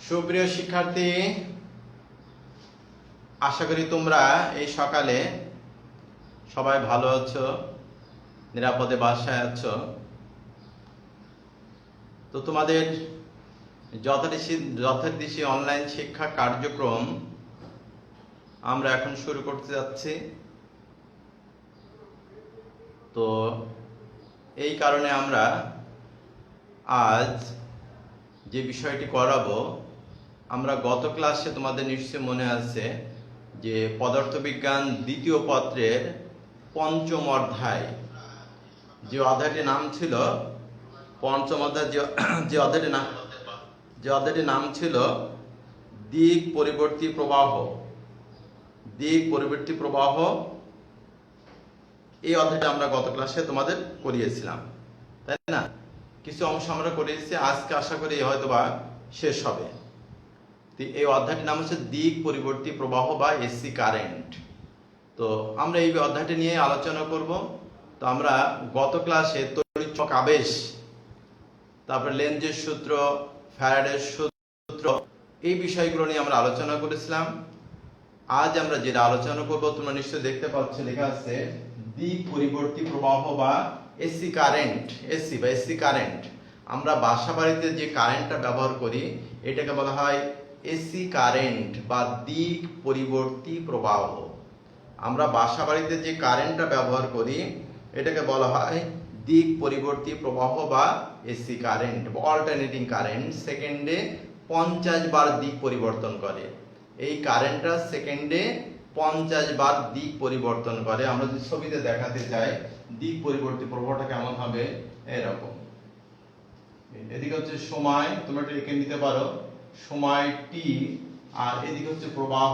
সুপ্রিয় শিক্ষার্থী, আশা করি তোমরা এই সকালে সবাই ভালো আছো, নিরাপদে বাসায় আছো। তো তোমাদের যথারীতি অনলাইন শিক্ষা কার্যক্রম আমরা এখন শুরু করতে যাচ্ছি। তো এই কারণে আমরা আজ যে বিষয়টি করাবো, আমরা গত ক্লাসে তোমাদের নিশ্চয় মনে আছে যে পদার্থবিজ্ঞান দ্বিতীয় পত্রের পঞ্চম অধ্যায়, যে অধ্যায়টির নাম ছিল পঞ্চম অধ্যায়, যে অধ্যায়টির নাম ছিল দিক পরিবর্তী প্রবাহ। দিক পরিবর্তী প্রবাহ এই অধ্যায়টা আমরা গত ক্লাসে তোমাদের করিয়েছিলাম, তাই না? কিছু অংশ আমরা করিয়েছি, আজকে আশা করি হয়তোবা শেষ হবে। এই অধ্যায়টির নাম হচ্ছে দিক পরিবর্তী প্রবাহ বা এসি কারেন্ট। তো আমরা এই অধ্যায়টি নিয়ে আলোচনা করব। তো আমরা গত ক্লাসে তড়িৎচুম্বক আবেশ, তারপরে লেন্জের সূত্র, ফ্যারাডের সূত্র, এই বিষয়গুলো নিয়ে আমরা আলোচনা করেছিলাম। আজ আমরা যেটা আলোচনা করব তোমরা নিশ্চয়ই দেখতে পাচ্ছ, লেখা আছে দিক পরিবর্তী প্রবাহ বা এসি কারেন্ট। এসি কারেন্ট, আমরা বাসা বাড়িতে যে কারেন্টটা ব্যবহার করি এটাকে বলা হয় এসি কারেন্ট বা দিক পরিবর্তী প্রবাহ। আমরা বাসা বাড়িতে যে কারেন্টটা ব্যবহার করি এটাকে বলা হয় দিক পরিবর্তী প্রবাহ বা এসি কারেন্ট বা অল্টারনেটিং কারেন্ট। সেকেন্ডে 50 বার দিক পরিবর্তন করে। এই কারেন্টটা সেকেন্ডে 50 বার দিক পরিবর্তন করে। আমরা যদি ছবিতে দেখাতে চাই দিক পরিবর্তী প্রবাহটা কেমন হবে, এরকম। এদিকে হচ্ছে সময়, তোমরা এটা এঁকে নিতে পারো, সময় টি, আর এদিকে হচ্ছে প্রবাহ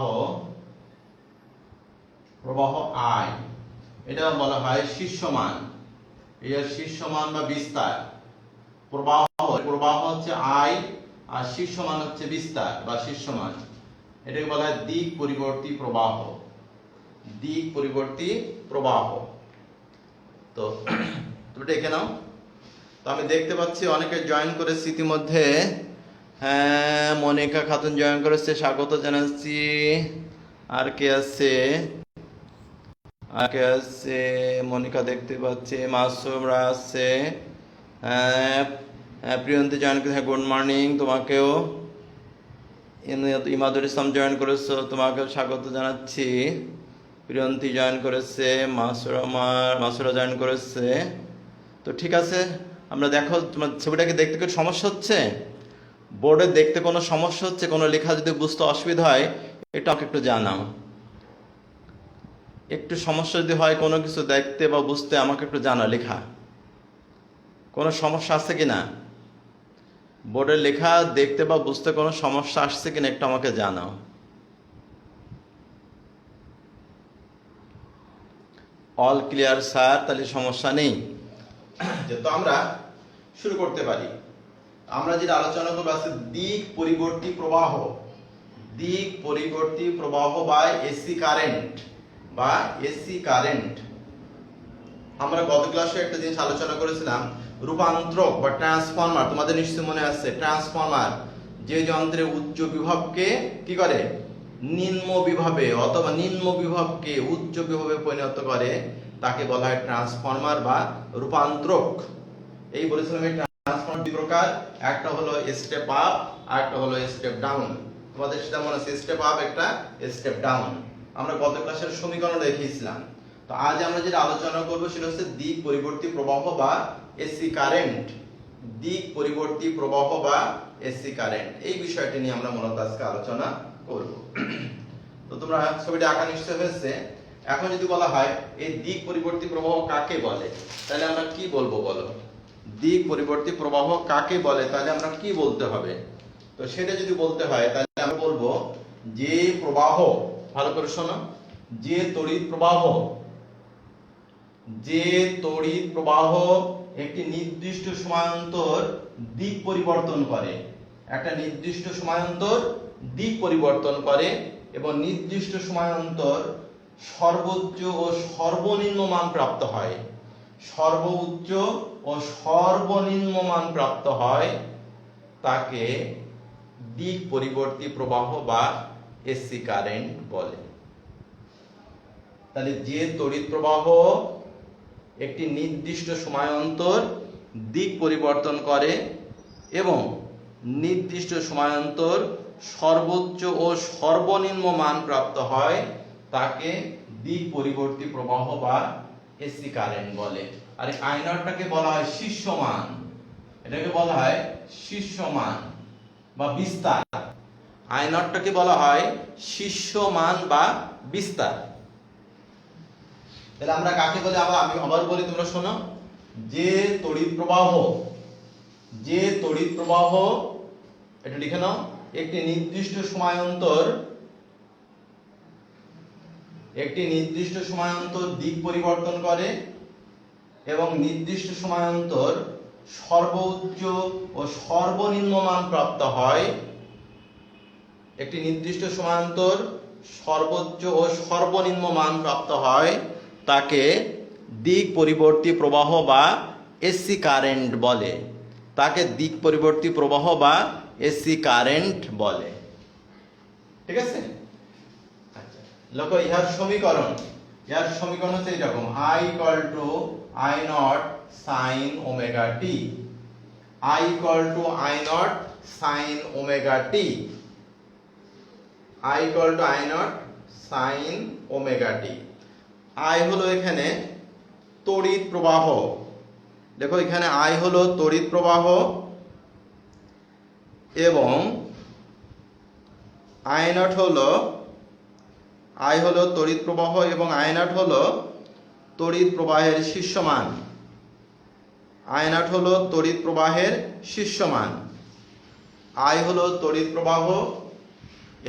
আই। এটা বলা হয় শীর্ষমান। এর শীর্ষমান বা বিস্তার। প্রবাহ হচ্ছে আই আর শীর্ষমান হচ্ছে বিস্তার বা শীর্ষমান। এটাকে বলা হয় দিক পরিবর্তী প্রবাহ। দিক পরিবর্তী প্রবাহ। তো তুমি এটা এঁকে নাও। তো আমি দেখতে পাচ্ছি অনেকে জয়েন করেছে ইতিমধ্যে। হ্যাঁ, মনিকা খাতুন জয়েন করেছে, স্বাগত জানাচ্ছি। আর কে আছে? মনিকা দেখতে পাচ্ছে, মাসুমরা আছে, প্রিয়ন্তী জয়েন করেছে, গুড মর্নিং তোমাকেও। ইমাদুল ইসলাম জয়েন করেছো, তোমাকেও স্বাগত জানাচ্ছি। প্রিয়ন্তী জয়েন করেছে, মাসুরা জয়েন করেছে। তো ঠিক আছে, আমরা দেখো তোমার ছবিটাকে দেখতে কোনো সমস্যা হচ্ছে? বোর্ডে দেখতে কোনো সমস্যা হচ্ছে? কোনো লেখা যদি বুঝতে অসুবিধা হয় এটা আমাকে একটু জানাও। একটু সমস্যা যদি হয় কোনো কিছু দেখতে বা বুঝতে, আমাকে একটু জানাও। লেখা কোনো সমস্যা আছে কিনা, বোর্ডের লেখা দেখতে বা বুঝতে কোনো সমস্যা আসছে কিনা একটু আমাকে জানাও। অল ক্লিয়ার স্যার, তাহলে সমস্যা নেই। তো আমরা শুরু করতে পারি। আমরা যেটা আলোচনা করবো আছে দিক পরিবর্তী প্রবাহ। দিক পরিবর্তী প্রবাহ বা এসি কারেন্ট বা এসি কারেন্ট। আমরা গত ক্লাসে একটা জিনিস আলোচনা করেছিলাম, রূপান্তরক বা ট্রান্সফরমার। তোমাদের নিশ্চয়ই মনে আছে, ট্রান্সফরমার যে যন্ত্রে উচ্চ বিভবকে কি করে, নিম্ন বিভবে, অথবা নিম্ন বিভবকে উচ্চ বিভবে পরিণত করে, তাকে বলা হয় ট্রান্সফরমার বা রূপান্তরক। এই বলেছিলাম এই ট্রান্সফরমার দুই প্রকার, একটা হলো স্টেপ আপ আর একটা হলো স্টেপ ডাউন। তোমাদের সেটা মনে আছে, স্টেপ আপ একটা, স্টেপ ডাউন। আমরা গত ক্লাসের সমীকরণ দেখিয়েছিলাম। তো আজ আমরা যেটা আলোচনা করবো সেটা হচ্ছে দিক পরিবর্তী প্রবাহ বা এসি কারেন্ট। দিক পরিবর্তী প্রবাহ বা এসি কারেন্ট, এই বিষয়টি নিয়ে আমরা মূলত আজকে আলোচনা করব। তো তোমরা ছবিটা আঁকা নিশ্চয় হয়েছে। এখন যদি বলা হয় এই দিক পরিবর্তী প্রবাহ কাকে বলে, তাহলে আমরা কি বলবো বলো? দিক পরিবর্তী প্রবাহ কাকে বলে, তাহলে আমরা কি বলতে হবে? তো সেটা যদি বলতে হয় তাহলে আমরা বলবো যে প্রবাহ, ভালো করে শোনো, যে তড়িৎ প্রবাহ একটি নির্দিষ্ট সময়ান্তর দিক পরিবর্তন করে, একটা নির্দিষ্ট সময়ান্তর দিক পরিবর্তন করে এবং নির্দিষ্ট সময়ান্তর সর্বোচ্চ ও সর্বনিম্ন মান প্রাপ্ত হয়, সর্বোচ্চ ও সর্বনিম্ন মান প্রাপ্ত হয়, তাকে দিক পরিবর্তী প্রবাহ বা এসি কারেন্ট বলে। তাহলে যে তড়িৎ প্রবাহ একটি নির্দিষ্ট সময় অন্তর দিক পরিবর্তন করে এবং নির্দিষ্ট সময় অন্তর সর্বোচ্চ ও সর্বনিম্ন মান প্রাপ্ত হয় তাকে দিক পরিবর্তী প্রবাহ বা এসি কারেন্ট বলে। আর এই আই নটটাকে বলা হয় শীর্ষ মান, এটাকে বলা হয় শীর্ষ মান বা বিস্তার। আই নটটাকে বলা হয় শীর্ষ মান বা বিস্তার। তাহলে আমরা কাকে বলে, আমি আবার বলি, তোমরা শোনো। যে তড়িৎ প্রবাহ এটা লিখে নাও, একটি নির্দিষ্ট সময় অন্তর দিক পরিবর্তন করে এবং নির্দিষ্ট সময় অন্তর সর্বোচ্চ ও সর্বনিম্ন মান প্রাপ্ত হয়। একটি নির্দিষ্ট সময় অন্তর সর্বোচ্চ ও সর্বনিম্ন মান প্রাপ্ত হয় তাকে দিক পরিবর্তী প্রবাহ বা এসি কারেন্ট বলে। তাকে দিক পরিবর্তী প্রবাহ বা এসি কারেন্ট বলে। ঠিক আছে? আচ্ছা, লক্ষ্য ইহার সমীকরণ হচ্ছে এরকম, I equal to I naught sin omega t, I equal to I naught sin omega t, I equal to I naught sin omega t। I হলো এখানে তড়িৎ প্রবাহ, দেখো এখানে I হলো তড়িৎ প্রবাহ এবং I naught হলো তড়িৎ প্রবাহ এবং I naught হলো তড়িৎ প্রবাহের শীর্ষ মান। I naught হলো তড়িৎ প্রবাহের শীর্ষ মান। I হলো তড়িৎ প্রবাহ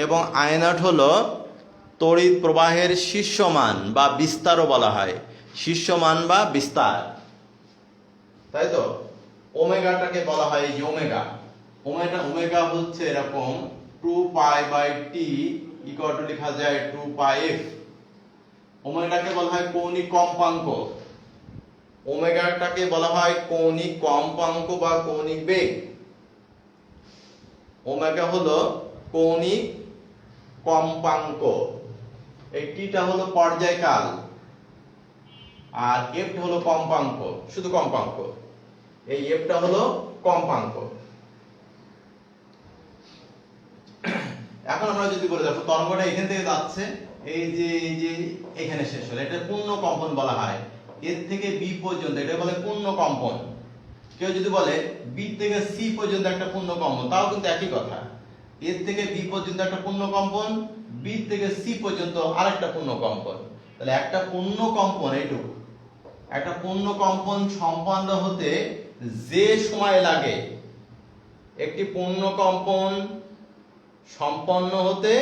এবং I naught হলো তড়িৎ প্রবাহের শীর্ষ মান বা বিস্তারও বলা হয়, শীর্ষ মান বা বিস্তার, তাই তো। ওমেগাটাকে বলা হয় যে ওমেগা হচ্ছে এরকম 2π/t ইকুয়াল টু লেখা যায় 2πf। ওমেগাটাকে বলা হয় কৌণিক কম্পাঙ্ক, ওমেগাটাকে বলা হয় কৌণিক কম্পাঙ্ক বা কৌণিক বেগ। ওমেগা হলো কৌণিক কম্পাঙ্ক, এই টিটা হলো পর্যায়কাল আর এফটা হলো কম্পাঙ্ক, শুধু কম্পাঙ্ক। এই এফটা হলো কম্পাঙ্ক। এখন আমরা যদি বলে দেখো তরঙ্গটা এখান থেকে যাচ্ছে, এই যে এখানে শেষ হলো, এটা পূর্ণ কম্পন বলা হয়। এর থেকে বি পর্যন্ত এটা বলে পূর্ণ কম্পন। কেউ যদি বলে বি থেকে সি পর্যন্ত একটা পূর্ণ কম্পন, তাও কিন্তু একই কথা। এর থেকে বি পর্যন্ত একটা পূর্ণ কম্পন, বি থেকে সি পর্যন্ত আরেকটা পূর্ণ কম্পন। তাহলে একটা পূর্ণ কম্পন, এইটুকু একটা পূর্ণ কম্পন সম্পন্ন হতে যে সময় লাগে, একটি পূর্ণ কম্পন সম্পন্ন হতে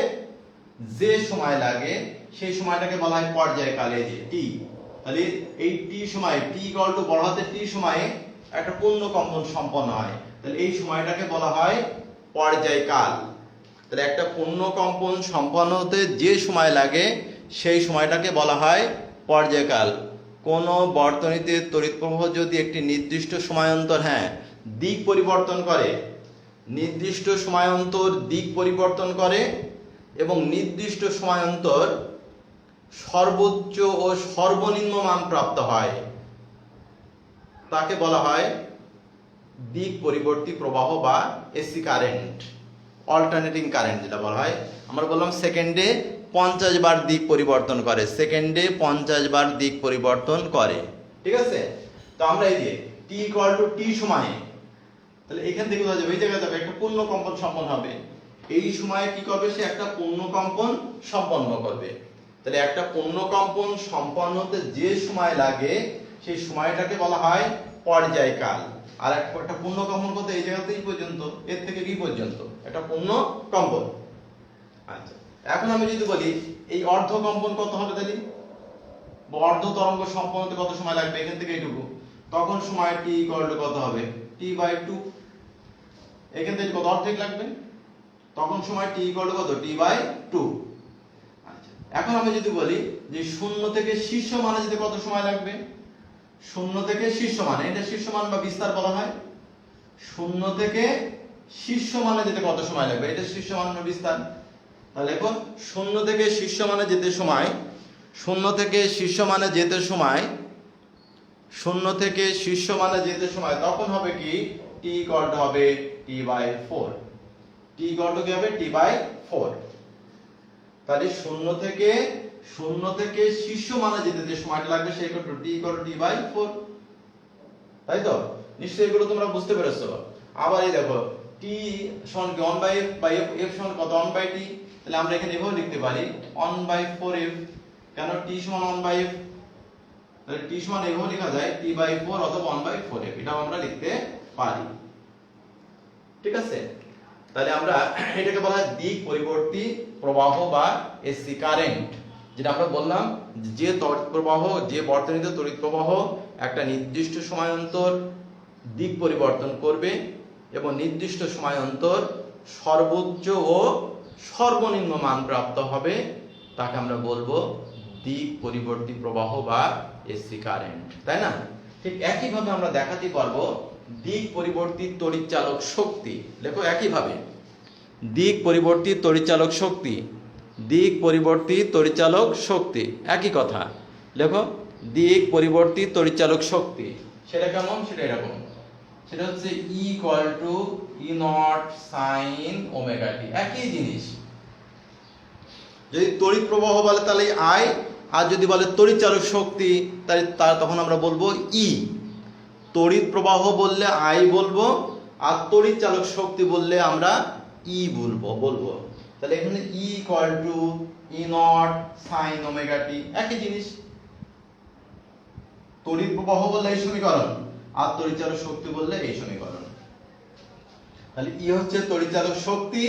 যে সময় লাগে সেই সময়টাকে বলা হয় পর্যায়কাল, এই যে টি। তাহলে এই টি সময়, টি ইকুয়াল টু বড় হাতের টি সময়ে একটা পূর্ণ কম্পন সম্পন্ন হয়, তাহলে এই সময়টাকে বলা হয় পর্যায়কাল। তাহলে একটা পূর্ণ কম্পন সম্পন্ন হতে যে সময় লাগে সেই সময়টাকে বলা হয় পর্যায়কাল। কোন বর্তনীতে তড়িৎ প্রবাহ যদি একটি নির্দিষ্ট সময়ান্তর দিক পরিবর্তন করে, নির্দিষ্ট সময়ান্তর দিক পরিবর্তন করে এবং নির্দিষ্ট সময়ান্তর সর্বোচ্চ ও সর্বনিম্ন মান প্রাপ্ত হয়, তাকে বলা হয় দিক পরিবর্তী প্রবাহ বা এসি কারেন্ট, অল্টারনেটিং কারেন্ট যেটা বলা হয়। আমরা বললাম সেকেন্ডে 50 বার দিক পরিবর্তন করে, সেকেন্ডে 50 বার দিক পরিবর্তন করে। ঠিক আছে? তো আমরা এই যে টি ইকুয়াল টু টি সময়ে, তাহলে এখান থেকে বোঝা যাবে এই জায়গায় যাবে একটা পূর্ণ কম্পন সম্পন্ন হবে। এই সময়ে কি করবে, সে একটা পূর্ণ কম্পন সম্পন্ন করবে। তাহলে একটা পূর্ণ কম্পন সম্পন্ন হতে যে সময় লাগে সেই সময়টাকে বলা হয় পর্যায়কাল। আর একটা পূর্ণ কম্পন করতে এই জায়গাতেই পর্যন্ত, এর থেকে বি পর্যন্ত একটা পূর্ণ কম্পন। আচ্ছা, এখন আমি যদি বলি এই অর্ধ কম্পন কত হবে, তাহলে অর্ধ তরঙ্গ সম্পন্ন হতে কত সময় লাগবে, এখান থেকে এইটুকু, তখন সময় টি ইকুয়াল টু কত হবে, t/2। এখান থেকে কত অর্ধেক লাগবে, তখন সময় টি ইকুয়াল টু কত, t/2। আচ্ছা, এখন আমি যদি বলি যে শূন্য থেকে শীর্ষ মানে যেতে কত সময় লাগবে, শূন্য থেকে শীর্ষ মানে, এটা শীর্ষ মান বা বিস্তার বলা হয়। শূন্য থেকে শীর্ষ মানে যেতে কত সময় লাগবে, এটা শীর্ষ মানের বিস্তার। তাহলে দেখো শূন্য থেকে শীর্ষ মানে যেতে সময়, শূন্য থেকে শীর্ষ মানে যেতে সময়, শূন্য থেকে শীর্ষ মানে যেতে সময় তখন হবে কি t ইকুয়াল টু হবে t/4। t ইকুয়াল টু কি হবে t/4। তাহলে শূন্য থেকে শীর্ষ মানে যেতে যে সময়টা লাগবে সেই equal to t equal to t/4। তাই তো নিশ্চয়ই এগুলো তোমরা বুঝতে পেরেছো। আবার এই দেখো t সমান কি 1/f বাই f সমান কত 1/t। তাহলে আমরা এখানে এভাবে লিখতে পারি 1/4f। কেন t সমান 1/f, তাহলে t সমান এভাবে লেখা যায় t/4 অথবা 1/4f, এটাও আমরা লিখতে পারি। ঠিক আছে, তাহলে আমরা এটাকে বলা হয় দিক পরিবর্তী প্রবাহ বা এসি কারেন্ট। যেটা আমরা বললাম যে তড়িৎ প্রবাহ, যে বর্তনীতে তড়িৎ প্রবাহ একটা নির্দিষ্ট সময় অন্তর দিক পরিবর্তন করবে এবং নির্দিষ্ট সময় অন্তর সর্বোচ্চ ও সর্বনিম্ন মান প্রাপ্ত হবে, তাকে আমরা বলবো দিক পরিবর্তী প্রবাহ বা এসি কারেন্ট, তাই না? ঠিক একইভাবে আমরা দেখাতে পারবো দিক পরিবর্তী তড়িৎচালক শক্তি। দেখো একইভাবে দিক পরিবর্তী তড়িৎচালক শক্তি, দিক পরিবর্তী তড়িৎচালক শক্তি একই কথা। দেখো দিক পরিবর্তী তড়িৎচালক শক্তি সেটা কেমন, সেটা এরকম, সেটা হচ্ছে E equal to E0 sin omega t। একই জিনিস, যদি তড়িৎ প্রবাহ বলে তাহলে I, আর যদি বলে তড়িৎচালক শক্তি তাহলে তখন আমরা বলবো E। তড়িৎ প্রবাহ বললে I বলবো, আর তড়িৎচালক শক্তি বললে আমরা E বলবো। তাহলে এখানে E equal to E0 sin omega t, একই জিনিস। তড়িৎ প্রবাহ বললে এই সমীকরণ, আর তড়িৎচালক শক্তি বললে এই সমীকরণ। তাহলে E হচ্ছে তড়িৎচালক শক্তি,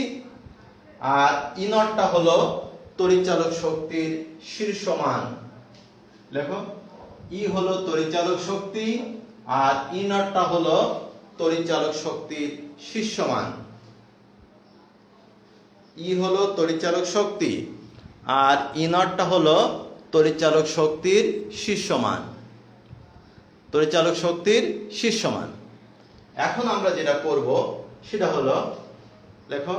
আর E0 টা হলো তড়িৎচালক শক্তির শীর্ষ মান। দেখো E হলো তড়িৎচালক শক্তি, আর E0 টা হলো তড়িৎচালক শক্তির শীর্ষ মান। E হলো তড়িৎচালক শক্তি, আর E0 টা হলো তড়িৎচালক শক্তির শীর্ষ মান, তড়িৎচালক শক্তির শীর্ষ মান। এখন আমরা যেটা করব সেটা হলো, দেখো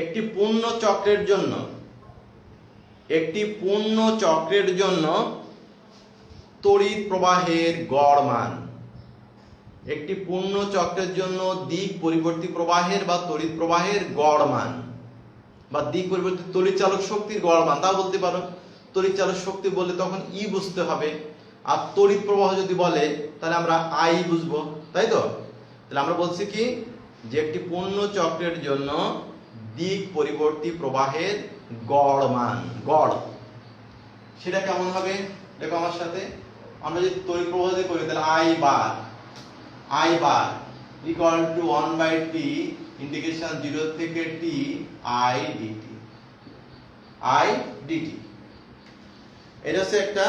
একটি পূর্ণ চক্রের জন্য তড়িৎ প্রবাহের গড় মান, একটি পূর্ণ চক্রের জন্য দিক পরিবর্তী প্রবাহের বা তড়িৎ প্রবাহের গড় মান, বা দিক পরিবর্তী তড়িৎচালক শক্তির গড় মান তা বলতে পারো। তড়িৎচালক শক্তি বললে তখন ই বুঝতে হবে, আর তড়িৎ প্রবাহ যদি বলে তাহলে আমরা আই বুঝবো, তাই তো? তাহলে আমরা বলছি কি যে একটি পূর্ণ চক্রের জন্য দিক পরিবর্তী প্রবাহের গড় মান, গড় সেটা কেমন হবে দেখো আমার সাথে। আমরা যদি তড়িৎ প্রবাহ দিয়ে করি তাহলে I bar equal to 1/t integration 0 থেকে t I dt। এটা হচ্ছে একটা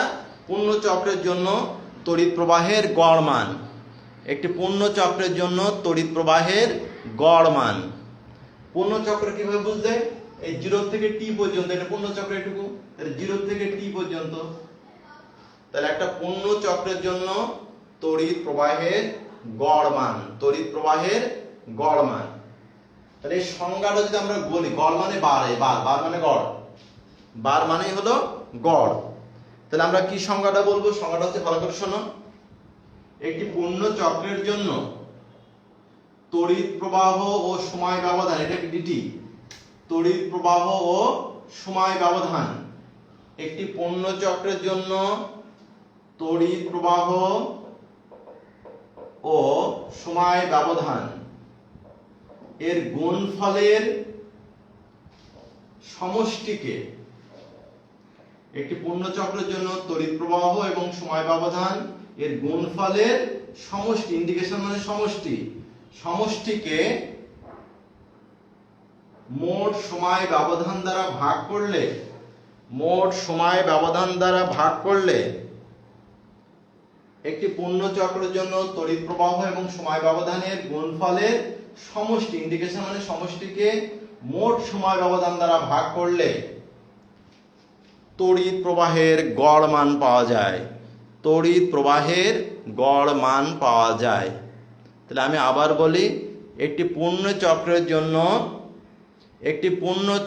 পূর্ণ চক্রের জন্য তড়িৎ প্রবাহের গড় মান, একটি পূর্ণ চক্রের জন্য তড়িৎ প্রবাহের গড় মান। পূর্ণ চক্র কিভাবে বুঝতে, এই 0 থেকে t পর্যন্ত, এটা পূর্ণ চক্র এটুকু, তাহলে 0 থেকে t পর্যন্ত। তাহলে একটা পূর্ণ চক্রের জন্য তড়িৎ প্রবাহের গড় মান, তড়িৎ প্রবাহের গড় মান। তাহলে এই সংজ্ঞাটা যদি আমরা বলি, গড় মানে বার মানে গড়, বার মানেই হলো গড়। তাহলে আমরা কি সংজ্ঞাটা বলবো, সংজ্ঞাটা হচ্ছে ভালো করে শোনো, একটি পূর্ণ চক্রের জন্য তড়িৎ প্রবাহ ও সময় ব্যবধান, এটা dt, তড়িৎ প্রবাহ ও সময় ব্যবধান, একটি পূর্ণ চক্রের জন্য তড়িৎ প্রবাহ ও সময় ব্যবধান এর গুণফলের সমষ্টিকে, একটি পূর্ণ চক্রের জন্য তড়িৎ প্রবাহ এবং সময় ব্যবধান এর গুণফলের সমষ্টি, ইন্টিগ্রেশন মানে সমষ্টিকে মোট সময় ব্যবধান দ্বারা ভাগ করলে একটি পূর্ণ চক্রের জন্য তড়িৎ প্রবাহ এবং সময় ব্যবধানের গুণফলের সমষ্টি, ইন্টিগ্রেশন মানে সমষ্টিকে মোট সময় ব্যবধান দ্বারা ভাগ করলে তড়িৎ প্রবাহের গড় মান পাওয়া যায়, তড়িৎ প্রবাহের গড় মান পাওয়া যায়। তাহলে আমি আবার বলি, একটি পূর্ণ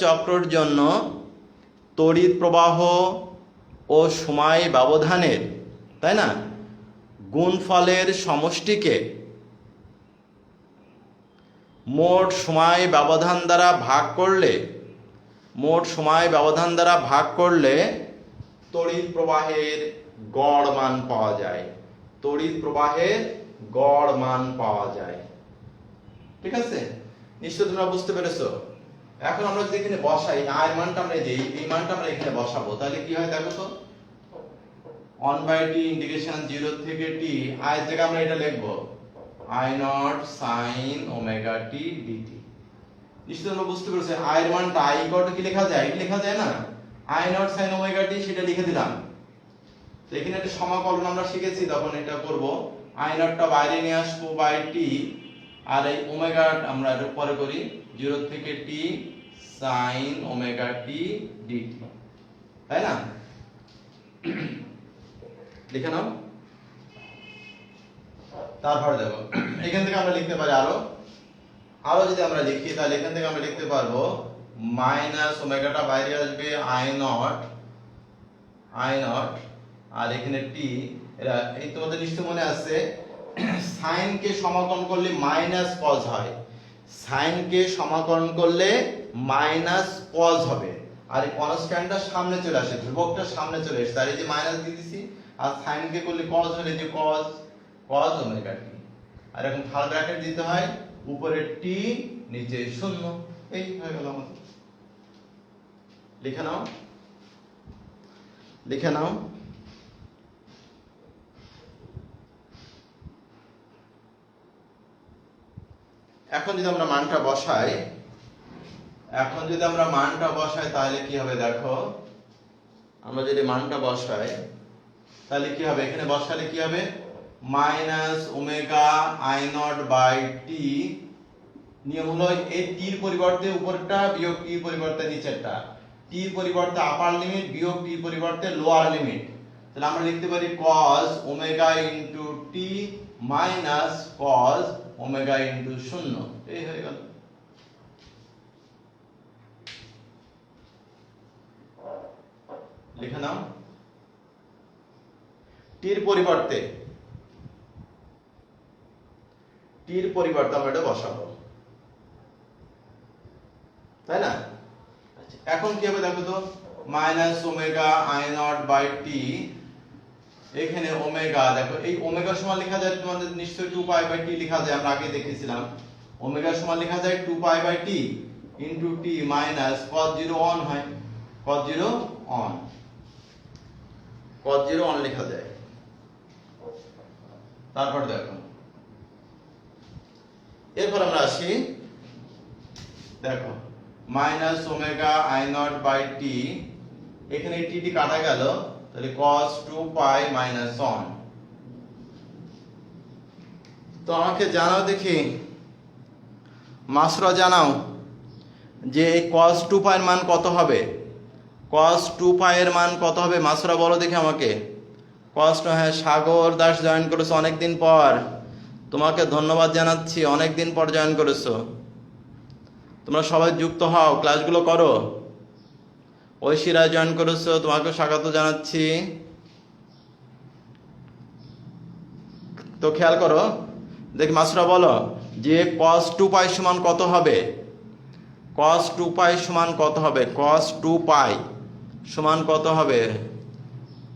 চক্রের জন্য তড়িৎ প্রবাহ ও সময় ব্যবধানের, তাই না, গুণফলের সমষ্টিকে মোট সময় ব্যবধান দ্বারা ভাগ করলে তড়িৎ প্রবাহের গড় মান পাওয়া যায়। ঠিক আছে, নিশ্চয় তোমরা বুঝতে পেরেছো। এখন আমরা যদি এখানে বসাই, আয়ের মানটা আমরা এই মানটা আমরা এখানে বসাবো, তাহলে কি হয় দেখো তো, 1/t ইন্টিগ্রেশন 0 থেকে t, আয়ের জায়গায় আমরা এটা লিখবো I0 sin omega t dt। নিশ্চয় তোমরা বুঝতে পেরেছো, আয়ের মানটা I কি লেখা যায়, লেখা যায় না, I0 sin ওমেগা t, সেটা লিখে দিলাম। তো এখানে একটা সমাকলন আমরা শিখেছি, তখন এটা করব, I0 টা বাইরে নিয়ে আসবো বাই t, আর এই ওমেগা আমরা এর পরে করি 0 থেকে t sin omega t dt, তাই না? লিখে নাও। তারপরে দেখো এখান থেকে আমরা লিখতে পারি আরো যদি আমরা লিখি, তাহলে এখান থেকে আমরা লিখতে পারবো মাইনাস ওমেগাটা বাইরে আসবে I0, আর এখানে t, এরা এই তোমাদের নিশ্চয় মনে আছে সাইন কে সমাকলন করলে মাইনাস কজ হয়, সাইন কে সমাকলন করলে মাইনাস কজ হবে, আর এই কনস্ট্যান্টটা সামনে চলে আসে, ধ্রুবকটা সামনে চলে আসে, আর এই যে মাইনাস দিয়ে দিছি, আর সাইন কে করলে কজ হলে যে কজ ওমেগা t, আর এখন থার্ড ব্র্যাকেট দিতে হয়, উপরে t নিচে 0, এই হয়ে গেল আমাদের। লিখে নাও। এখন যদি আমরা মানটা বসাই, তাহলে কি হবে দেখো, আমরা যদি মানটা বসাই তাহলে কি হবে, এখানে বসালে কি হবে, minus omega I0 by t, নিয়ম হলো এই t এর পরিবর্তে উপরটা বিয়োগ t এর পরিবর্তে নিচেরটা, t এর পরিবর্তে আপার লিমিট বিয়োগ t এর পরিবর্তে লোয়ার লিমিট, তাহলে আমরা লিখতে পারি cos omega into t minus cos omega into 0, এই হয়ে গেল। লিখে নাও। t এর পরিবর্তে আমরা এটা বসাবো, তাই না? আচ্ছা, এখন কি হবে দেখো তো, minus omega I0 by t, এখানে ওমেগা, দেখো এই ওমেগা সমান লেখা যায় তোমাদের নিশ্চয়ই 2 পাই বাই t লেখা যায়, আমরা আগে দেখেছিলাম, ওমেগা সমান লেখা যায় 2 pi by t into t minus cos 0 অন হয়, cos 0 অন লেখা যায়। তারপর দেখো, এরপর আমরা আসি, দেখো minus omega I0 by t, এখানে t কাটা গেল, তাহলে cos 2 পাই মাইনাস 1। তো আমাকে জানাও দেখি, মাসরা জানাও যে এই cos 2 পাই এর মান কত হবে, cos 2 পাই এর মান কত হবে, মাসরা বলো দেখি আমাকে। cos, হ্যাঁ সাগর দাস জয়েন করেছো অনেকদিন পর, তোমাকে ধন্যবাদ জানাচ্ছি, অনেকদিন পর জয়েন করেছো। তোমরা সবাই যুক্ত হও, ক্লাসগুলো করো। ঐশীরা জয়েন করেছো, তোমাকে স্বাগত জানাচ্ছি। তো খেয়াল করো দেখি, মাসরা বলো যে cos 2 পাই সমান কত হবে, cos 2 পাই সমান কত হবে, cos 2 পাই সমান কত হবে,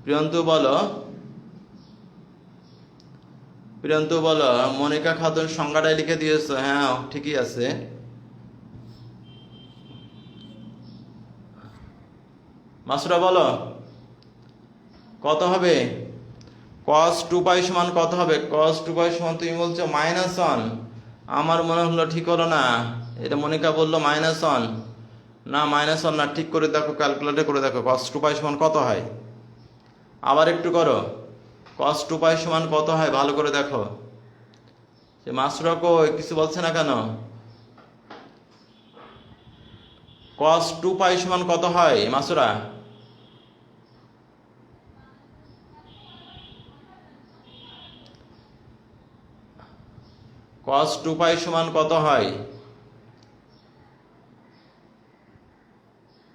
প্রিয়ন্তু বলো। মনিকা খাতুন সংজ্ঞাটাই লিখে দিয়েছো, হ্যাঁ ঠিকই আছে। মাসুরা বলো কত হবে, cos 2 পাই সমান কত হবে, cos 2 পাই সমান তুমি বলছো -1, আমার মনে হলো ঠিক হলো না, এটা মনিকা বললো -1, না -1 না, ঠিক করে দেখো, ক্যালকুলেটর করে দেখো cos 2 পাই সমান কত হয়, আবার একটু করো, cos 2 পাই সমান কত হয় ভালো করে দেখো। যে মাসুরা কই কিছু বলছে না কেন, cos 2 পাই সমান কত হয় মাসুরা, cos 2 পাই সমান কত হয়?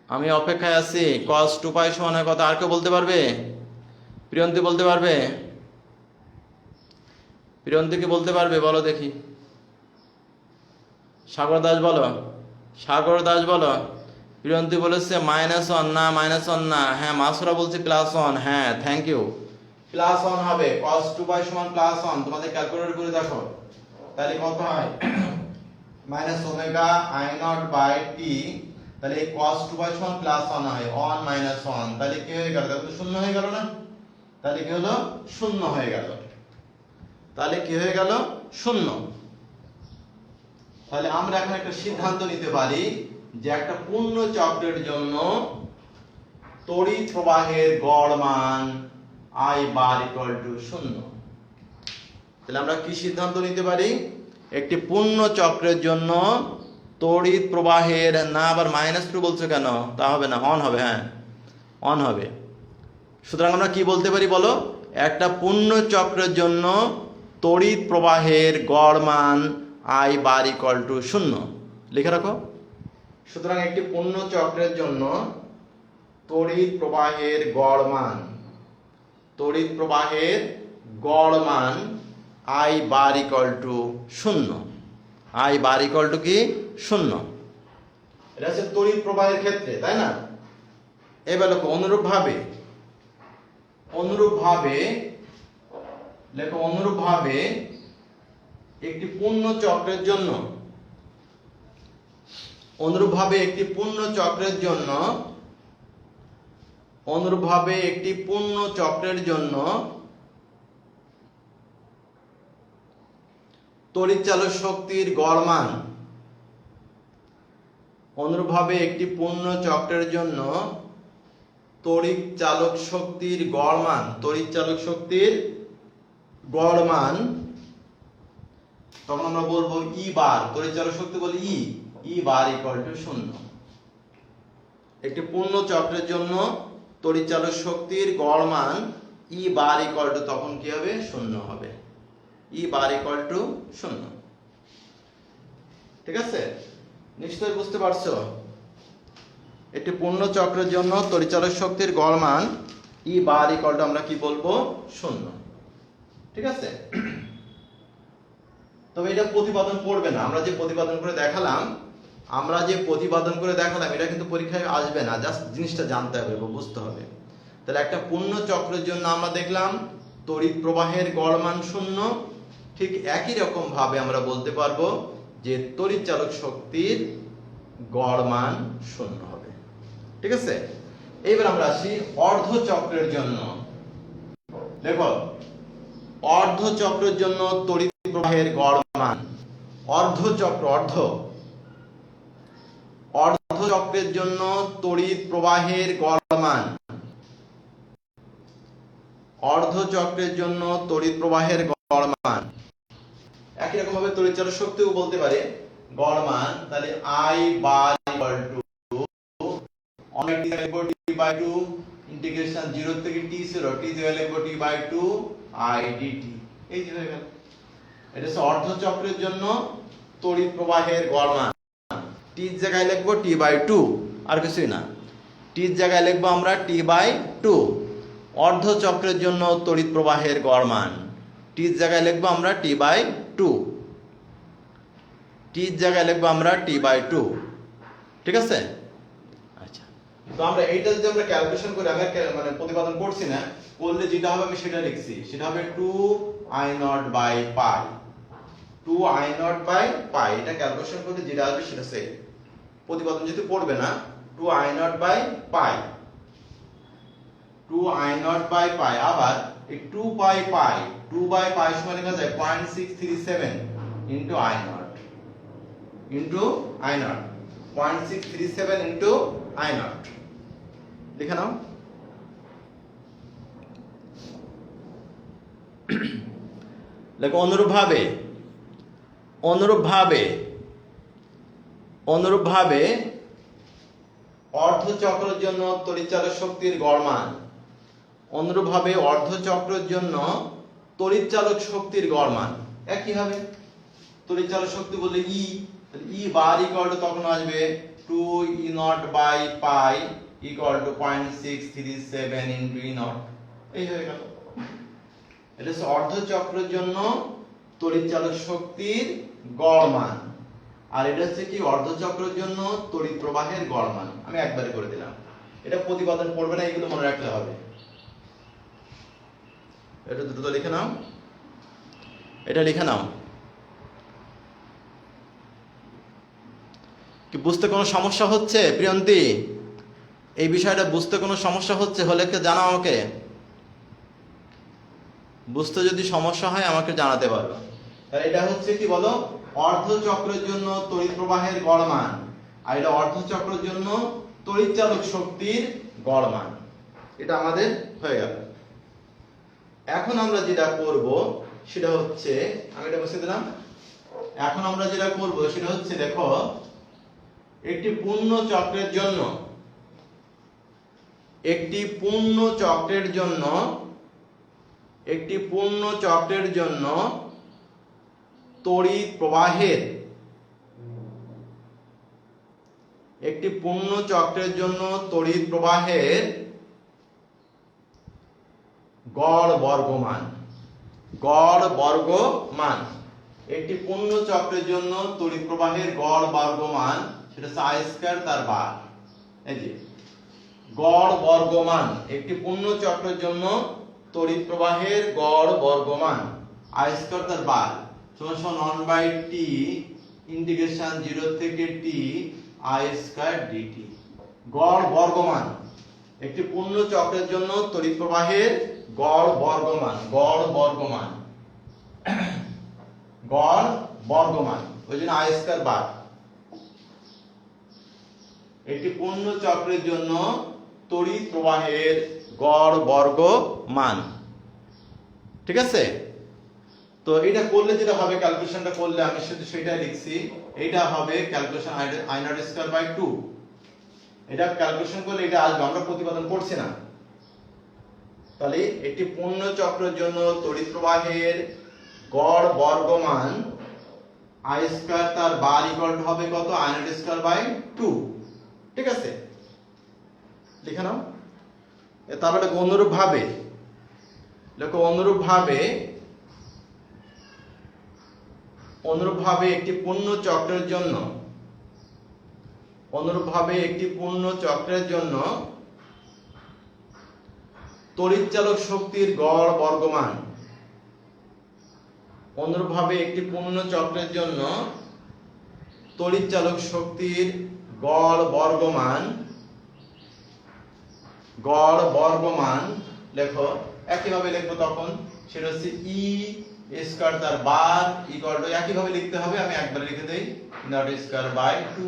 আমি অপেক্ষায় আছি। cos 2 পাই সমান হয় কত? আর কেউ বলতে পারবে? প্রিয়ন্তী বলতে পারবে? প্রিয়ন্তী কি বলতে পারবে? বলো দেখি। সাগর দাস বলো। সাগর দাস বলো। প্রিয়ন্তী বলেছে -1 না, -1 না। হ্যাঁ, মাসুরা বলছে +1। হ্যাঁ, থ্যাংক ইউ। +1 হবে। cos 2 পাই সমান +1। তোমাদের ক্যালকুলেটর করে দেখো। তাহলে কত হয়? -ω/t। তাহলে এই cos 2 পাই সমান +1 হয়। 1 -1 তাহলে কি হয়ে গেল? তাহলে শূন্য হয়ে গেল না? তাহলে কি হলো? শূন্য হয়ে গেল। তাহলে কি হয়ে গেল? শূন্য। তাহলে আমরা এখন একটা সিদ্ধান্ত নিতে পারি যে একটা পূর্ণ চক্রের জন্য তড়িৎ প্রবাহের গড় মান I বার ইকুয়াল টু 0। তাহলে আমরা কি সিদ্ধান্ত নিতে পারি? একটি পূর্ণ চক্রের জন্য তড়িৎ প্রবাহের, না আবার -2 বলছো কেন? তা হবে না, অন হবে। হ্যাঁ, অন হবে। সুতরাং আমরা কি বলতে পারি বলো? একটা পূর্ণ চক্রের জন্য তড়িৎ প্রবাহের গড় মান I বার ইকুয়াল টু 0 লিখে রাখো। সুতরাং একটি পূর্ণ চক্রের জন্য তড়িৎ প্রবাহের গড় মান, তড়িৎ প্রবাহের গড় মান I bar equal to 0। I bar equal to কি? 0। এটা হচ্ছে তড়িৎ প্রবাহের ক্ষেত্রে, তাই না? এবার দেখো অনুরূপভাবে একটি পূর্ণ চক্রের জন্য, একটি পূর্ণ চক্রের জন্য তড়িৎচালক শক্তির গড় মান, অনুরূপভাবে একটি পূর্ণ চক্রের জন্য তড়িৎচালক শক্তির গড় মান, তখন আমরা বলবো E বার, তড়িৎচালক শক্তি বলি E বার ইকুয়াল টু 0। একটি পূর্ণ চক্রের জন্য তড়িৎচালক শক্তির গড় মান E বার ইকুয়াল টু, তখন কি হবে? 0 হবে। E bar equal to 0। ঠিক আছে? নিশ্চয়ই বুঝতে পারছো? একটি পূর্ণ চক্রের জন্য তড়িৎচালক শক্তির গড় মান E বার ইকুয়াল টু আমরা কি বলবো? 0। ঠিক আছে? তবে এটা প্রতিপাদন করবে না। আমরা যে প্রতিপাদন করে দেখালাম এটা কিন্তু পরীক্ষায় আসবে না। জাস্ট জিনিসটা জানতে হবে, বুঝতে হবে। তাহলে একটা পূর্ণ চক্রের জন্য আমরা দেখলাম তড়িৎ প্রবাহের গড় মান 0। ঠিক একই রকম ভাবে আমরা বলতে পারবো যে তড়িৎচালক শক্তির গড় মান 0 হবে। ঠিক আছে? এবার আমরা আসি অর্ধ চক্রের জন্য। দেখো, অর্ধ চক্রের জন্য তড়িৎ প্রবাহের গড় মান, অর্ধ চক্রের জন্য তড়িৎ প্রবাহের গড় মান, একই রকম ভাবে তড়িৎচালক শক্তিও বলতে পারে গড় মান। তাহলে I bar equal to T/2 integration 0 থেকে T0 T/2 I dt। এই যে হয়ে গেল। এটা হচ্ছে অর্ধ চক্রের জন্য তড়িৎ প্রবাহের গড় মান। T এর জায়গায় লিখবো T/2, আর কিছুই না। T এর জায়গায় লিখবো আমরা T/2। অর্ধ চক্রের জন্য তড়িৎ প্রবাহের গড় মান, T এর জায়গায় লিখবো আমরা T/2। T/2। ঠিক আছে? আচ্ছা, তো আমরা এইটা যদি আমরা ক্যালকুলেশন করি, আমি মানে প্রতিপাদন করছি না, করলে যেটা হবে আমি সেটা লিখছি। সেটা হবে 2I0/π। 2I0/π। এটা ক্যালকুলেশন করলে যেটা আসবে সেটা সেম। প্রতিপাদন যেহেতু পড়বে না, 2I0/π। 2I0/π। আবার এই 2/π সমান লেখা যায় 0.637 ইনটু I0 0.637 ইনটু I0 লিখে নাও। দেখো অনুরূপভাবে অর্ধ চক্রের জন্য তড়িৎচালক শক্তির গড় মান, অর্ধ চক্রের জন্য তড়িৎচালক শক্তির গড় মান একই হবে। তড়িৎ চালক শক্তি বললে ই, তাহলে ই বার ইকুয়াল টু তখন আসবে 2E0/পাই ইকুয়াল টু 0.637 ইনটু E0। এই হয়ে গেল। এটা হচ্ছে অর্ধচক্রের জন্য তড়িৎ চালক শক্তির গড় মান, আর এটা হচ্ছে কি অর্ধচক্রের জন্য তড়িৎ প্রবাহের গড় মান। আমি একবারে করে দিলাম, এটা প্রতিপাদন পড়বে না, এগুলো মনে রাখতে হবে। এটা দ্রুত লিখে নাও, এটা লিখে নাও। কি বুঝতে কোনো সমস্যা হচ্ছে প্রিয়ন্তী? এই বিষয়টা বুঝতে কোনো সমস্যা হচ্ছে হলে জানাও আমাকে। বুঝতে যদি সমস্যা হয় আমাকে জানাতে পারো। তাহলে এটা হচ্ছে কি বলো, অর্ধচক্রের জন্য তড়িৎ প্রবাহের গড় মান, আর এটা অর্ধচক্রের জন্য তড়িৎ চালক শক্তির গড় মান। এটা আমাদের হয়ে গেল। এখন আমরা যেটা করব সেটা হচ্ছে, আমি এটা বসে দিলাম। এখন আমরা যেটা করব সেটা হচ্ছে, দেখো একটি পূর্ণ চক্রের জন্য তড়িৎ প্রবাহের গড় বর্গমান। একটি পূর্ণ চক্রের জন্য তড়িৎ প্রবাহের গড় বর্গমান, সেটা হচ্ছে আই স্কয়ার তার বার। এই যে গড় বর্গমান, একটি পূর্ণ চক্রের জন্য তড়িৎ প্রবাহের গড় বর্গমান আই স্কয়ার তার বার সমান 1/t ইন্টিগ্রেশন 0 থেকে t আই স্কয়ার dt। গড় বর্গমান, একটি পূর্ণ চক্রের জন্য তড়িৎ প্রবাহের গড় বর্গমান, ওই জন্য আই স্কয়ার বার। একটি পূর্ণ চক্রের জন্য তড়িৎ প্রবাহের গড় বর্গ মান। ঠিক আছে? তো এটা করলে যেটা হবে, ক্যালকুলেশনটা করলে আমি শুধু সেটাই লিখছি, এটা হবে calculation I naught square by 2। এটা ক্যালকুলেশন করলে এটা আসবে, আমরা প্রতিপাদন করছি না। তাহলে একটি পূর্ণ চক্রের জন্য তড়িৎ প্রবাহের গড় বর্গ মান I স্কয়ার তার বার ইকুয়াল টু হবে কত, I নট স্কয়ার বাই 2। ঠিক আছে, লিখে নাও। তারপরে অনুরূপভাবে দেখো, অনুরূপভাবে একটি পূর্ণ চক্রের জন্য তড়িৎ চালক শক্তির গড় বর্গমান। একটি পূর্ণ চক্রের জন্য তড়িৎ চালক শক্তির গড় বর্গমান লেখো, একইভাবে লিখবো তখন, সেটা হচ্ছে ই স্কয়ার তার বার ইকুয়াল টু, একইভাবে লিখতে হবে, আমি একবার লিখে দেই, নট স্কয়ার বাই 2।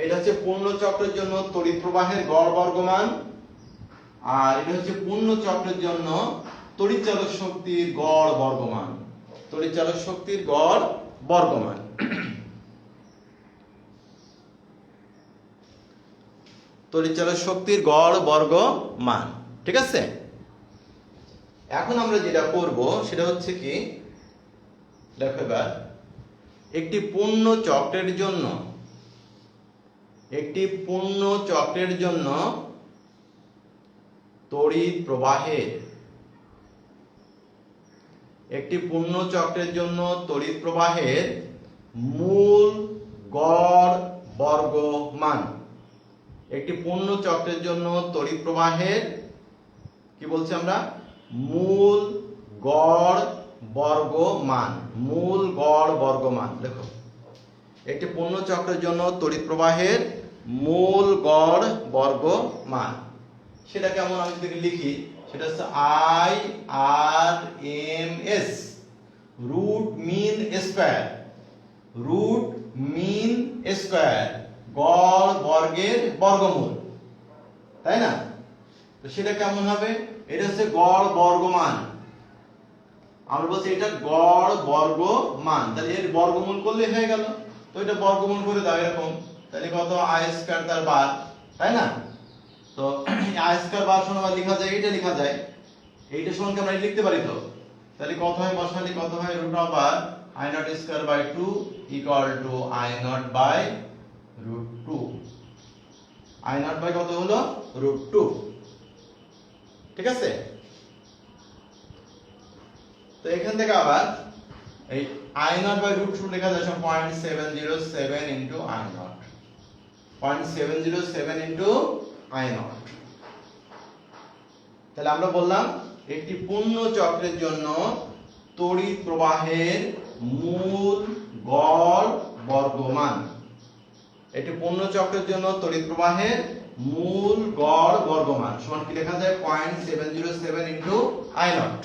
এটা হচ্ছে পূর্ণ চক্রের জন্য তড়িৎ প্রবাহের গড় বর্গমান, আর এটা হচ্ছে পূর্ণ চক্রের জন্য তড়িৎ চালক শক্তির গড় বর্গমান। ঠিক আছে? এখন আমরা যেটা করব সেটা হচ্ছে কি, দেখো এবার একটি পূর্ণ চক্রের জন্য তড়িৎ প্রবাহের মূল গড় বর্গ মান। একটি পূর্ণ চক্রের জন্য তড়িৎ প্রবাহের কি বলছি আমরা, মূল গড় বর্গ মান। দেখো, একটি পূর্ণ চক্রের জন্য তড়িৎ প্রবাহের মূল গড় বর্গ মান, সেটা কেমন আমি যদি লিখি, সেটা হচ্ছে IRMS রুট মিন স্কয়ার গড় বর্গের বর্গমূল, তাই না? তো সেটা কেমন হবে, এটা হচ্ছে গড় বর্গমান। আমরা বলছি এটা গড় বর্গ মান, তাহলে এর বর্গমূল করলে হয়ে গেল। তো এটা বর্গমূল করে দাও এরকম, তাহলে কত, আই স্কয়ার তার বার, তাই না? তো আই স্কয়ার বার সমান লেখা যায়, এটা লেখা যায়, এইটা সমান আমরা লিখতে পারি। তো তাহলে কত হয় বসালে কত হয় root over I naught square by 2 equal to I naught by root 2। I naught by কত হলো রুট 2। ঠিক আছে, তো এখান থেকে আবার এই I naught বাই রুট 2 লেখা যাচ্ছে 0.707 into I naught, 0.707 into I naught। তাহলে আমরা বললাম একটি পূর্ণ চক্রের জন্য তড়িৎ প্রবাহের মূল গড় বর্গমান, একটি পূর্ণ চক্রের জন্য তড়িৎ প্রবাহের মূল গড় বর্গমান সমান কি লেখা যায় 0.707 ইনটু I naught।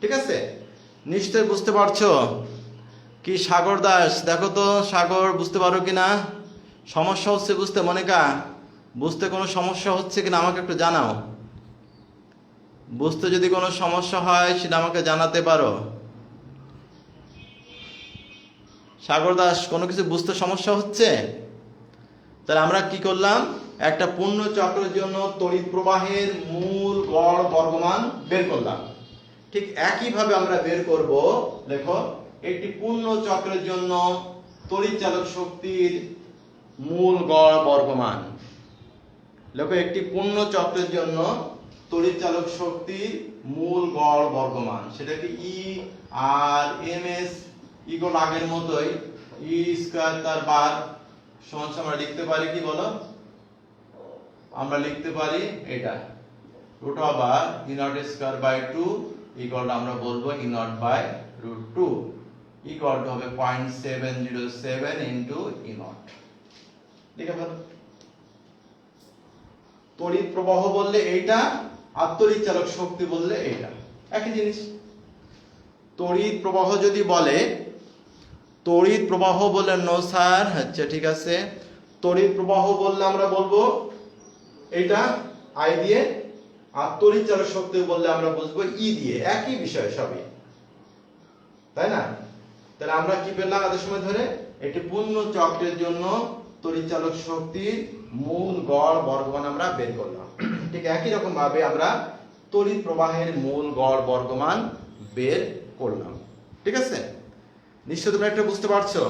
ঠিক আছে, নিশ্চয় বুঝতে পারছো কি? সাগর দাস, দেখো তো সাগর বুঝতে পারো কিনা? সমস্যা হচ্ছে বুঝতে? মনিকা, বুঝতে কোনো সমস্যা হচ্ছে কিনা আমাকে একটু জানাও। বুঝতে যদি কোনো সমস্যা হয় সেটা আমাকে জানাতে পারো। সাগর দাস, কোনো কিছু বুঝতে সমস্যা হচ্ছে? তাহলে আমরা কি করলাম, একটা পূর্ণ চক্রের জন্য তড়িৎ প্রবাহের মূল গড় বর্গমান বের করলাম। ঠিক একই ভাবে আমরা বের করব, দেখো, একটি পূর্ণ চক্রের জন্য তড়িৎ চালক শক্তির মূল গড় বর্গমান। দেখো, একটি পূর্ণ চক্রের জন্য তড়িৎ চালক শক্তির মূল গড় বর্গমান, সেটাকে ই আর এম এস ইকুয়াল আগের মতোই ই স্কয়ার তার বার সমান আমরা লিখতে পারি কি বলো? আমরা লিখতে পারি এটা root over E not square by 2 equal আমরা বলবো E not by root 2 equal to হবে 0.707 ইনটু ই নট। লিখে ফেলো। তড়িৎ প্রবাহ বললে এইটা, আর তড়িৎ চালক শক্তি বললে এইটা একই জিনিস। তড়িৎ প্রবাহ যদি বলে, তড়িৎ প্রবাহ বলে নো স্যার, আচ্ছা ঠিক আছে, তড়িৎ প্রবাহ বললে আমরা বলবো এইটা আই দিয়ে, আর তড়িৎ চালক শক্তি বললে আমরা বুঝবো ই দিয়ে, একই বিষয় সবই, তাই না? তাহলে আমরা কি পেলাম এত সময় ধরে? একটি পূর্ণ চক্রের জন্য তড়িৎ চালক শক্তির মূল গড় বর্গমান আমরা বের করলাম। ঠিক একই রকম ভাবে আমরা তড়িৎ প্রবাহের মূল গড় বর্গমান বের করলাম। ঠিক আছে, নিশ্চয় তোমরা একটা বুঝতে পারছো?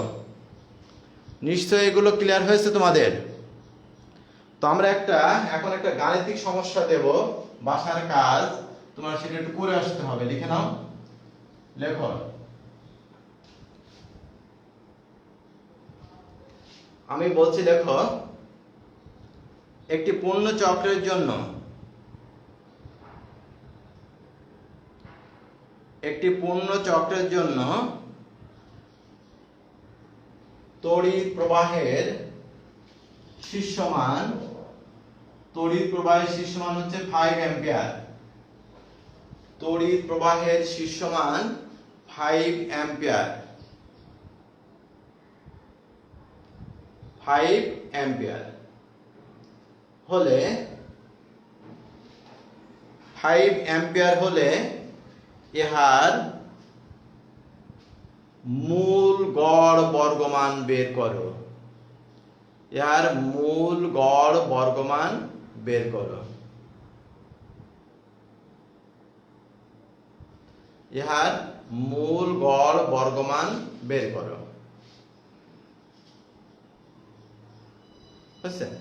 নিশ্চয় এগুলো ক্লিয়ার হয়েছে তোমাদের? তো আমরা এখন একটা গাণিতিক সমস্যা দেব, বাসার কাজ, তোমার সেটা একটু করে আসতে হবে। লিখে নাও, লেখো। আমি বলছি দেখো, একটি পূর্ণ চক্রের জন্য তড়িৎ প্রবাহের শীর্ষমান হচ্ছে 5 অ্যাম্পিয়ার। তড়িৎ প্রবাহের শীর্ষমান 5 অ্যাম্পিয়ার, 5 অ্যাম্পিয়ার হলে 5 অ্যাম্পিয়ার হলে ইহার মূল গড় বর্গমান বের করো। ইহার মূল গড় বর্গমান বের করো। ইহার মূল গড় বর্গমান বের করো। বুঝছেন?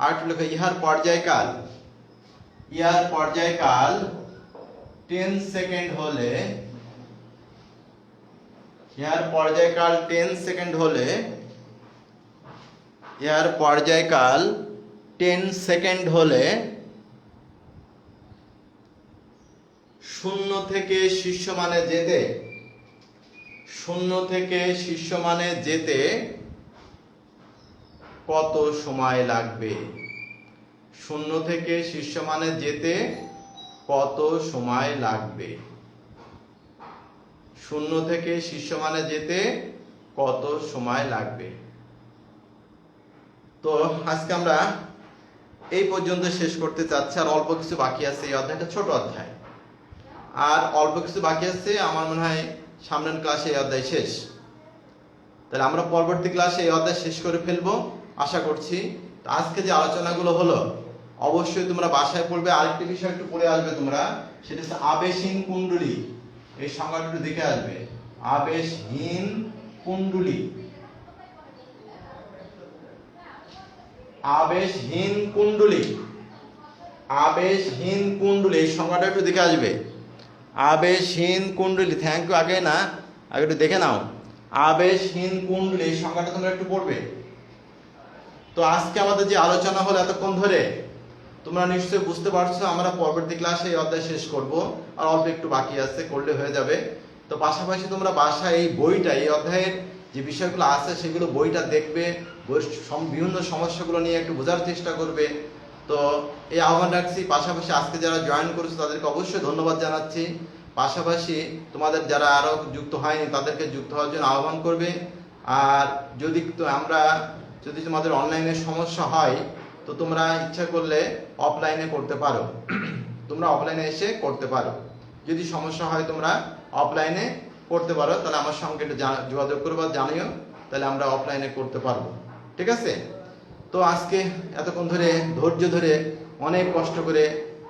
আর লেখো ইহার পর্যায়কাল। ইহার পর্যায়কাল 10 সেকেন্ড হলে, ইহার পর্যায়কাল 10 সেকেন্ড হলে, ইহার পর্যায়কাল 10 সেকেন্ড হলে শূন্য থেকে শীর্ষমানে যেতে কত সময় লাগবে? শূন্য থেকে শীর্ষমানে যেতে কত সময় লাগবে? শূন্য থেকে শীর্ষমানে যেতে কত সময় লাগবে? তো আজকে আমরা এই পর্যন্ত শেষ করতে চাচ্ছি, আর অল্প কিছু বাকি আছে। এই অধ্যায়টা ছোট অধ্যায়, আর অল্প কিছু বাকি আছে। আমার মনে হয় সামনের ক্লাসে এই অধ্যায় শেষ। তাহলে আমরা পরবর্তী ক্লাসে এই অধ্যায় শেষ করে ফেলবো আশা করছি। আজকে যে আলোচনাগুলো হলো অবশ্যই তোমরা বাসায় পড়বে। আরেকটি বিষয় একটু পড়ে আসবে তোমরা, সেটা হচ্ছে আবেশহীন কুণ্ডলী। এই সংজ্ঞাটা একটু দেখে আসবে। আবেশহীন কুণ্ডলী, আবেশহীন কুণ্ডলী, আবেশহীন কুণ্ডলী এই সংজ্ঞাটা একটু দেখে আসবে। আবেশহীন কুণ্ডলী, থ্যাংক ইউ। আগে না, আগে একটু দেখে নাও। আবেশহীন কুণ্ডলী এই সংজ্ঞাটা তোমরা একটু পড়বে। তো আজকে আমাদের যে আলোচনা হলো এতক্ষণ ধরে, তোমরা নিশ্চয়ই বুঝতে পারছো আমরা পরবর্তী ক্লাসে এই অধ্যায় শেষ করব, আর অল্প একটু বাকি আছে, করলে হয়ে যাবে। তো পাশাপাশি তোমরা বাসায় এই বইটা, এই অধ্যায়ের যে বিষয়গুলো আছে সেগুলো বইটা দেখবে, বিভিন্ন সমস্যাগুলো নিয়ে একটু বোঝার চেষ্টা করবে। তো এই আহ্বান রাখছি। পাশাপাশি আজকে যারা জয়েন করেছে তাদেরকে অবশ্যই ধন্যবাদ জানাচ্ছি। পাশাপাশি তোমাদের যারা আরো যুক্ত হয়নি তাদেরকে যুক্ত হওয়ার জন্য আহ্বান করবে। আর যদি তোমাদের অনলাইনে সমস্যা হয় তো তোমরা ইচ্ছা করলে অফলাইনে করতে পারো, তোমরা অফলাইনে এসে করতে পারো। যদি সমস্যা হয় তোমরা অফলাইনে করতে পারো, তাহলে আমার সঙ্গে একটু যোগাযোগ করবা, জানিও, তাহলে আমরা অফলাইনে করতে পারবো। ঠিক আছে? তো আজকে এতক্ষণ ধরে ধৈর্য ধরে অনেক কষ্ট করে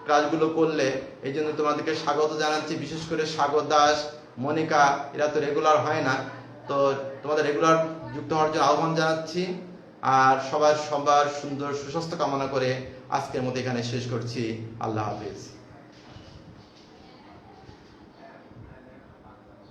ক্লাসগুলো করলে এই জন্য তোমাদেরকে স্বাগত জানাচ্ছি। বিশেষ করে স্বাগত দাস, মনিকা, এরা তো রেগুলার হয় না, তো তোমাদের রেগুলার যুক্ত হওয়ার জন্য আহ্বান জানাচ্ছি। আর সবার সুন্দর সুস্বাস্থ্য কামনা করে আজকের মতো এখানে শেষ করছি। আল্লাহ হাফিজ।